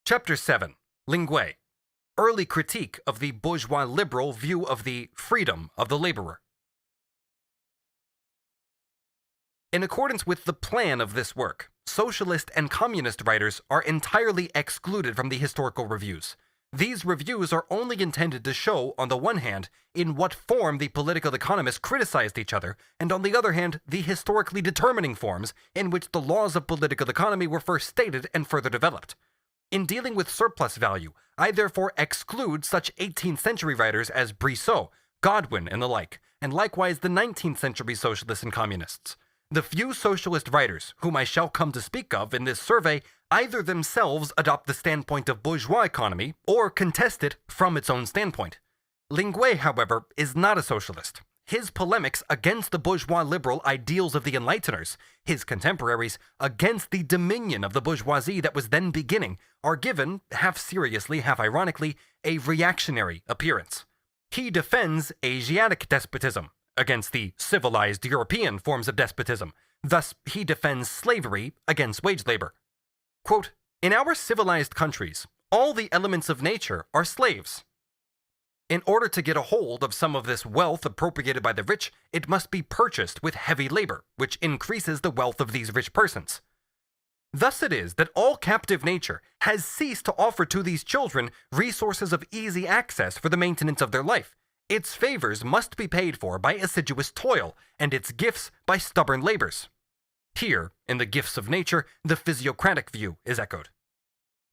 Chapter 7. Lingue. Early critique of the bourgeois liberal view of the freedom of the laborer. In accordance with the plan of this work, socialist and communist writers are entirely excluded from the historical reviews. These reviews are only intended to show, on the one hand, in what form the political economists criticized each other, and on the other hand, the historically determining forms in which the laws of political economy were first stated and further developed. In dealing with surplus value, I therefore exclude such 18th century writers as Brissot, Godwin, and the like, and likewise the 19th century socialists and communists. The few socialist writers whom I shall come to speak of in this survey either themselves adopt the standpoint of bourgeois economy or contest it from its own standpoint. Lingue, however, is not a socialist. His polemics against the bourgeois liberal ideals of the Enlighteners, his contemporaries, against the dominion of the bourgeoisie that was then beginning, are given, half seriously, half ironically, a reactionary appearance. He defends Asiatic despotism against the civilized European forms of despotism. Thus, he defends slavery against wage labor. Quote, "In our civilized countries, all the elements of nature are slaves. In order to get a hold of some of this wealth appropriated by the rich, it must be purchased with heavy labor, which increases the wealth of these rich persons. Thus it is that all captive nature has ceased to offer to these children resources of easy access for the maintenance of their life. Its favors must be paid for by assiduous toil, and its gifts by stubborn labors." Here, in the gifts of nature, the physiocratic view is echoed.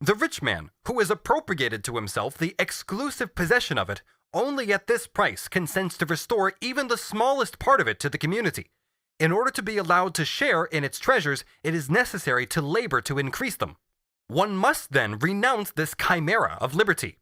The rich man, who has appropriated to himself the exclusive possession of it, only at this price consents to restore even the smallest part of it to the community. In order to be allowed to share in its treasures, it is necessary to labor to increase them. One must then renounce this chimera of liberty.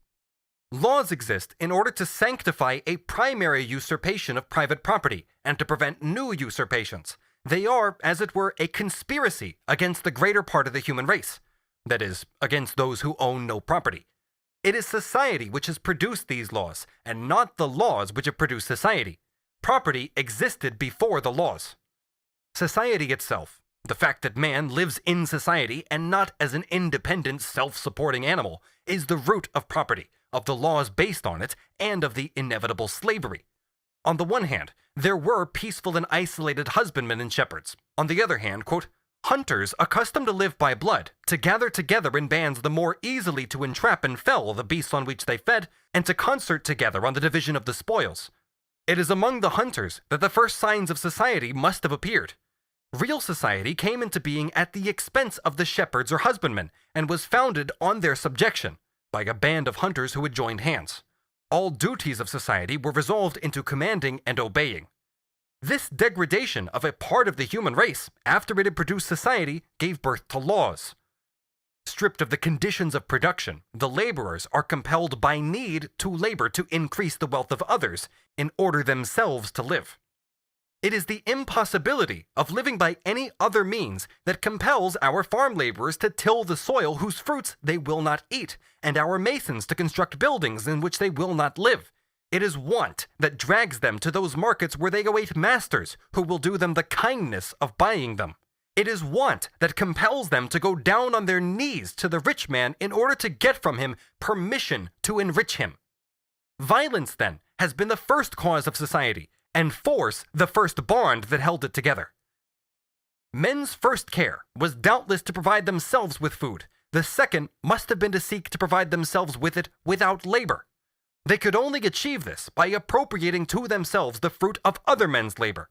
Laws exist in order to sanctify a primary usurpation of private property and to prevent new usurpations. They are, as it were, a conspiracy against the greater part of the human race. That is, against those who own no property. It is society which has produced these laws, and not the laws which have produced society. Property existed before the laws. Society itself, the fact that man lives in society and not as an independent, self-supporting animal, is the root of property, of the laws based on it, and of the inevitable slavery. On the one hand, there were peaceful and isolated husbandmen and shepherds. On the other hand, quote, "Hunters accustomed to live by blood, to gather together in bands the more easily to entrap and fell the beasts on which they fed, and to concert together on the division of the spoils. It is among the hunters that the first signs of society must have appeared. Real society came into being at the expense of the shepherds or husbandmen, and was founded on their subjection, by a band of hunters who had joined hands. All duties of society were resolved into commanding and obeying. This degradation of a part of the human race, after it had produced society, gave birth to laws. Stripped of the conditions of production, the laborers are compelled by need to labor to increase the wealth of others, in order themselves to live. It is the impossibility of living by any other means that compels our farm laborers to till the soil whose fruits they will not eat, and our masons to construct buildings in which they will not live. It is want that drags them to those markets where they await masters who will do them the kindness of buying them. It is want that compels them to go down on their knees to the rich man in order to get from him permission to enrich him. Violence, then, has been the first cause of society, and force the first bond that held it together. Men's first care was doubtless to provide themselves with food. The second must have been to seek to provide themselves with it without labor. They could only achieve this by appropriating to themselves the fruit of other men's labor.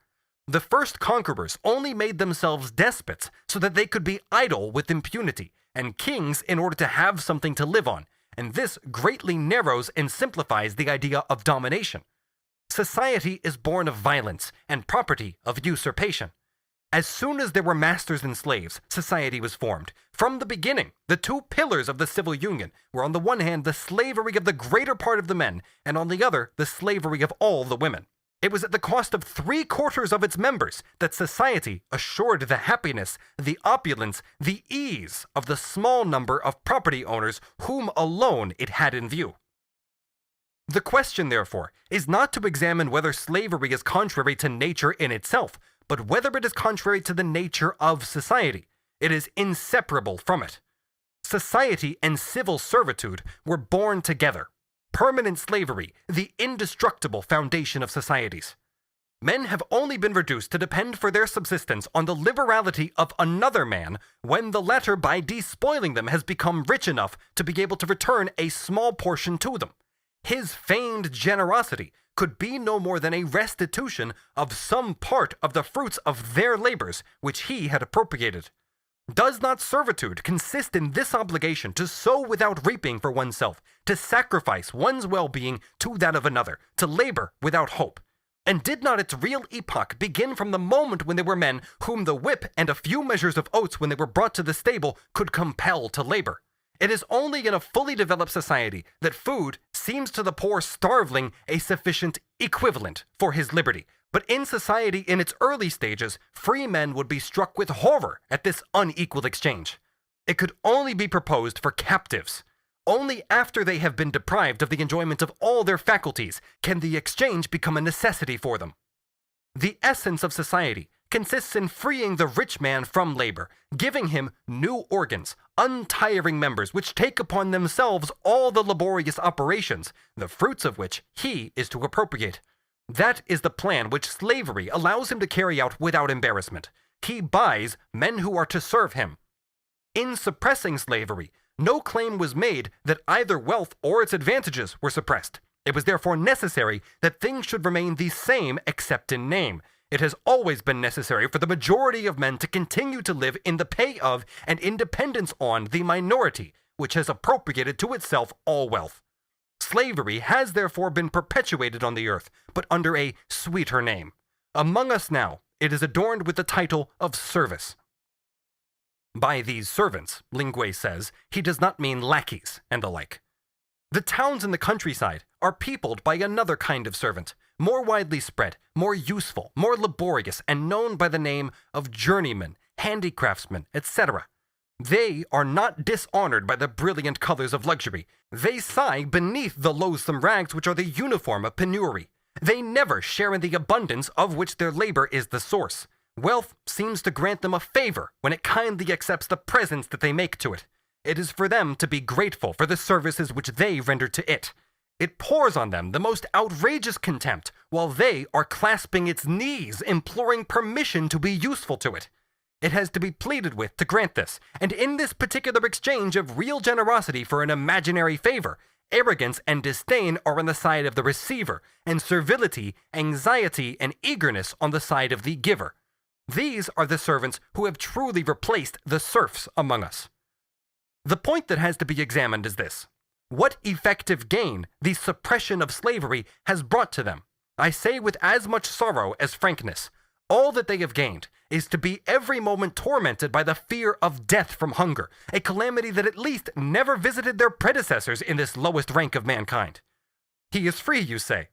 The first conquerors only made themselves despots so that they could be idle with impunity, and kings in order to have something to live on, and this greatly narrows and simplifies the idea of domination. Society is born of violence, and property of usurpation. As soon as there were masters and slaves, society was formed. From the beginning, the two pillars of the civil union were on the one hand the slavery of the greater part of the men, and on the other the slavery of all the women. It was at the cost of 3/4 of its members that society assured the happiness, the opulence, the ease of the small number of property owners whom alone it had in view. The question, therefore, is not to examine whether slavery is contrary to nature in itself, but whether it is contrary to the nature of society. It is inseparable from it. Society and civil servitude were born together. Permanent slavery, the indestructible foundation of societies. Men have only been reduced to depend for their subsistence on the liberality of another man when the latter, by despoiling them, has become rich enough to be able to return a small portion to them. His feigned generosity could be no more than a restitution of some part of the fruits of their labors which he had appropriated. Does not servitude consist in this obligation to sow without reaping for oneself, to sacrifice one's well-being to that of another, to labor without hope? And did not its real epoch begin from the moment when there were men whom the whip and a few measures of oats when they were brought to the stable could compel to labor? It is only in a fully developed society that food seems to the poor starveling a sufficient equivalent for his liberty. But in society in its early stages, free men would be struck with horror at this unequal exchange. It could only be proposed for captives. Only after they have been deprived of the enjoyment of all their faculties can the exchange become a necessity for them. The essence of society consists in freeing the rich man from labor, giving him new organs, untiring members which take upon themselves all the laborious operations, the fruits of which he is to appropriate. That is the plan which slavery allows him to carry out without embarrassment. He buys men who are to serve him. In suppressing slavery, no claim was made that either wealth or its advantages were suppressed. It was therefore necessary that things should remain the same except in name. It has always been necessary for the majority of men to continue to live in the pay of and in dependence on the minority, which has appropriated to itself all wealth. Slavery has therefore been perpetuated on the earth, but under a sweeter name. Among us now, it is adorned with the title of service. By these servants, Linguet says, he does not mean lackeys and the like. The towns in the countryside are peopled by another kind of servant, more widely spread, more useful, more laborious, and known by the name of journeymen, handicraftsmen, etc. They are not dishonored by the brilliant colors of luxury. They sigh beneath the loathsome rags which are the uniform of penury. They never share in the abundance of which their labor is the source. Wealth seems to grant them a favor when it kindly accepts the presents that they make to it. It is for them to be grateful for the services which they render to it. It pours on them the most outrageous contempt, while they are clasping its knees, imploring permission to be useful to it. It has to be pleaded with to grant this, and in this particular exchange of real generosity for an imaginary favor, arrogance and disdain are on the side of the receiver, and servility, anxiety, and eagerness on the side of the giver. These are the servants who have truly replaced the serfs among us. The point that has to be examined is this: what effective gain the suppression of slavery has brought to them? I say with as much sorrow as frankness, all that they have gained is to be every moment tormented by the fear of death from hunger, a calamity that at least never visited their predecessors in this lowest rank of mankind. He is free, you say.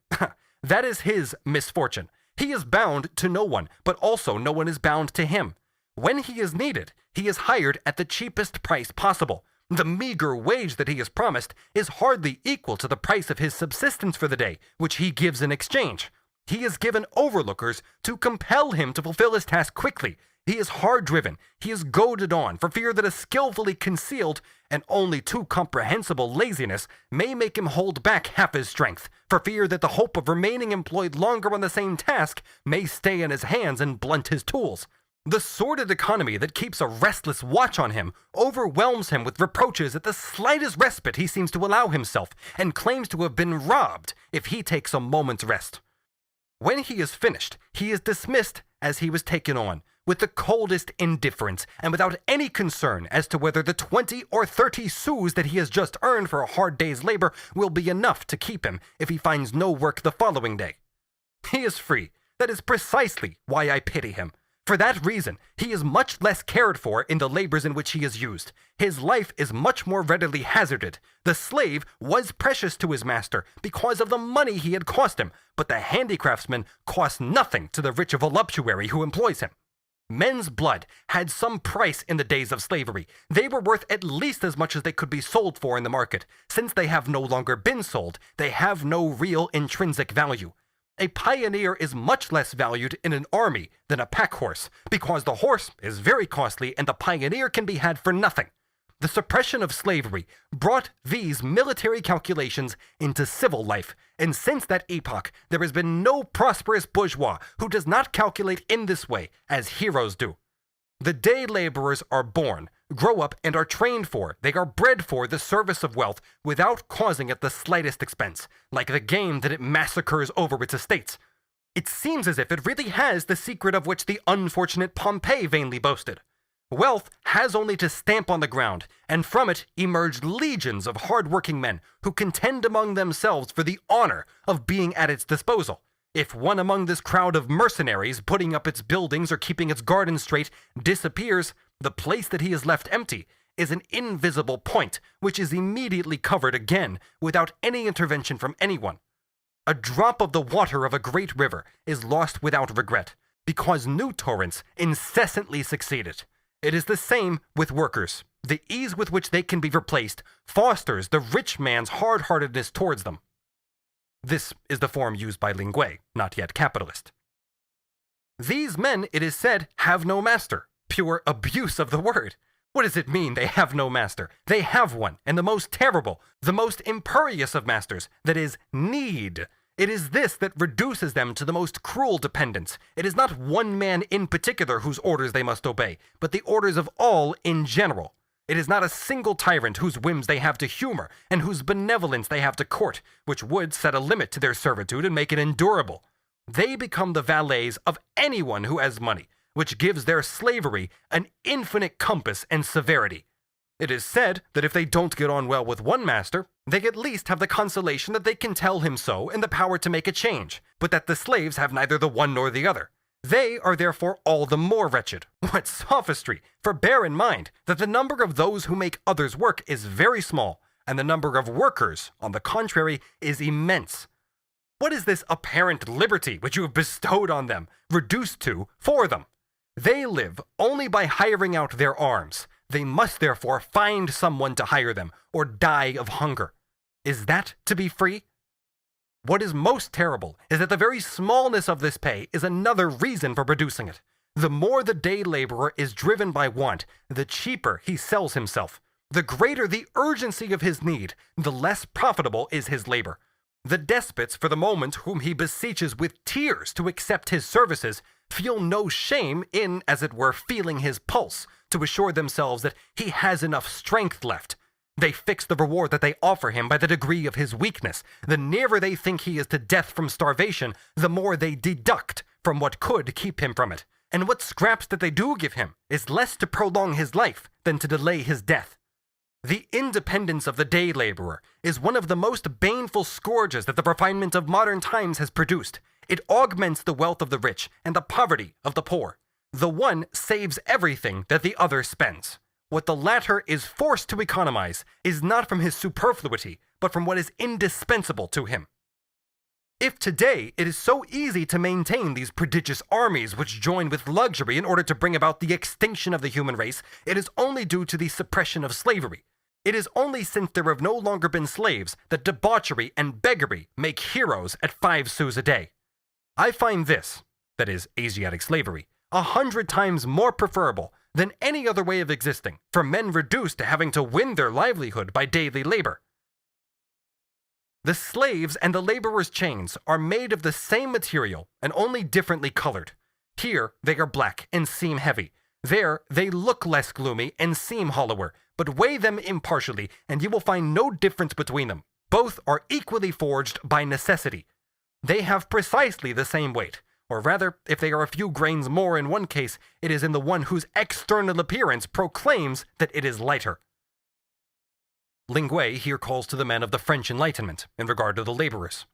That is his misfortune. He is bound to no one, but also no one is bound to him. When he is needed, he is hired at the cheapest price possible. The meager wage that he is promised is hardly equal to the price of his subsistence for the day, which he gives in exchange. He is given overlookers to compel him to fulfill his task quickly. He is hard-driven. He is goaded on for fear that a skillfully concealed and only too comprehensible laziness may make him hold back half his strength, for fear that the hope of remaining employed longer on the same task may stay in his hands and blunt his tools. The sordid economy that keeps a restless watch on him overwhelms him with reproaches at the slightest respite he seems to allow himself, and claims to have been robbed if he takes a moment's rest. When he is finished, he is dismissed as he was taken on, with the coldest indifference, and without any concern as to whether the 20 or 30 sous that he has just earned for a hard day's labor will be enough to keep him if he finds no work the following day. He is free. That is precisely why I pity him. For that reason, he is much less cared for in the labors in which he is used. His life is much more readily hazarded. The slave was precious to his master because of the money he had cost him, but the handicraftsman costs nothing to the rich voluptuary who employs him. Men's blood had some price in the days of slavery. They were worth at least as much as they could be sold for in the market. Since they have no longer been sold, they have no real intrinsic value. A pioneer is much less valued in an army than a pack horse, because the horse is very costly and the pioneer can be had for nothing. The suppression of slavery brought these military calculations into civil life, and since that epoch, there has been no prosperous bourgeois who does not calculate in this way, as heroes do. The day laborers are born, grow up, and are trained for, they are bred for the service of wealth without causing it the slightest expense, like the game that it massacres over its estates. It seems as if it really has the secret of which the unfortunate Pompey vainly boasted. Wealth has only to stamp on the ground, and from it emerge legions of hard-working men who contend among themselves for the honor of being at its disposal. If one among this crowd of mercenaries, putting up its buildings or keeping its garden straight, disappears, the place that he has left empty is an invisible point, which is immediately covered again without any intervention from anyone. A drop of the water of a great river is lost without regret, because new torrents incessantly succeed it. It is the same with workers. The ease with which they can be replaced fosters the rich man's hard-heartedness towards them. This is the form used by Linguet, not yet capitalist. These men, it is said, have no master. Pure abuse of the word. What does it mean they have no master? They have one, and the most terrible, the most imperious of masters, that is, need. It is this that reduces them to the most cruel dependence. It is not one man in particular whose orders they must obey, but the orders of all in general. It is not a single tyrant whose whims they have to humor, and whose benevolence they have to court, which would set a limit to their servitude and make it endurable. They become the valets of anyone who has money, which gives their slavery an infinite compass and severity. It is said that if they don't get on well with one master, they at least have the consolation that they can tell him so and the power to make a change, but that the slaves have neither the one nor the other. They are therefore all the more wretched. What sophistry! For bear in mind that the number of those who make others work is very small, and the number of workers, on the contrary, is immense. What is this apparent liberty which you have bestowed on them, reduced to, for them? They live only by hiring out their arms. They must therefore find someone to hire them, or die of hunger. Is that to be free? What is most terrible is that the very smallness of this pay is another reason for producing it. The more the day laborer is driven by want, the cheaper he sells himself. The greater the urgency of his need, the less profitable is his labor. The despots, for the moment, whom he beseeches with tears to accept his services, feel no shame in, as it were, feeling his pulse, to assure themselves that he has enough strength left. They fix the reward that they offer him by the degree of his weakness. The nearer they think he is to death from starvation, the more they deduct from what could keep him from it. And what scraps that they do give him is less to prolong his life than to delay his death. The independence of the day laborer is one of the most baneful scourges that the refinement of modern times has produced. It augments the wealth of the rich and the poverty of the poor. The one saves everything that the other spends. What the latter is forced to economize is not from his superfluity, but from what is indispensable to him. If today it is so easy to maintain these prodigious armies which join with luxury in order to bring about the extinction of the human race, it is only due to the suppression of slavery. It is only since there have no longer been slaves that debauchery and beggary make heroes at 5 sous a day. I find this, that is, Asiatic slavery, 100 times more preferable than any other way of existing, for men reduced to having to win their livelihood by daily labor. The slaves and the laborers' chains are made of the same material and only differently colored. Here they are black and seem heavy. There they look less gloomy and seem hollower, but weigh them impartially and you will find no difference between them. Both are equally forged by necessity. They have precisely the same weight, or rather, if they are a few grains more in one case, it is in the one whose external appearance proclaims that it is lighter. Linguet here calls to the men of the French Enlightenment in regard to the laborers.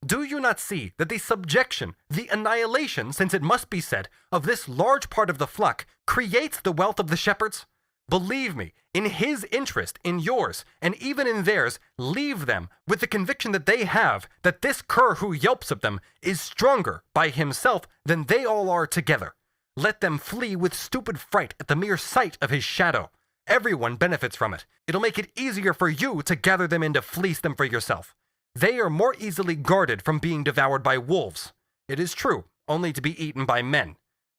Do you not see that the subjection, the annihilation, since it must be said, of this large part of the flock creates the wealth of the shepherds? Believe me, in his interest, in yours, and even in theirs, leave them with the conviction that they have that this cur who yelps at them is stronger by himself than they all are together. Let them flee with stupid fright at the mere sight of his shadow. Everyone benefits from it. It'll make it easier for you to gather them in to fleece them for yourself. They are more easily guarded from being devoured by wolves. It is true, only to be eaten by men.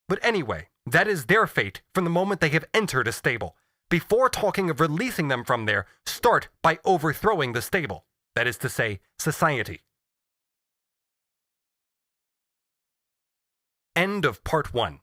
But anyway, that is their fate from the moment they have entered a stable. Before talking of releasing them from there, start by overthrowing the stable, that is to say, society. End of part 1.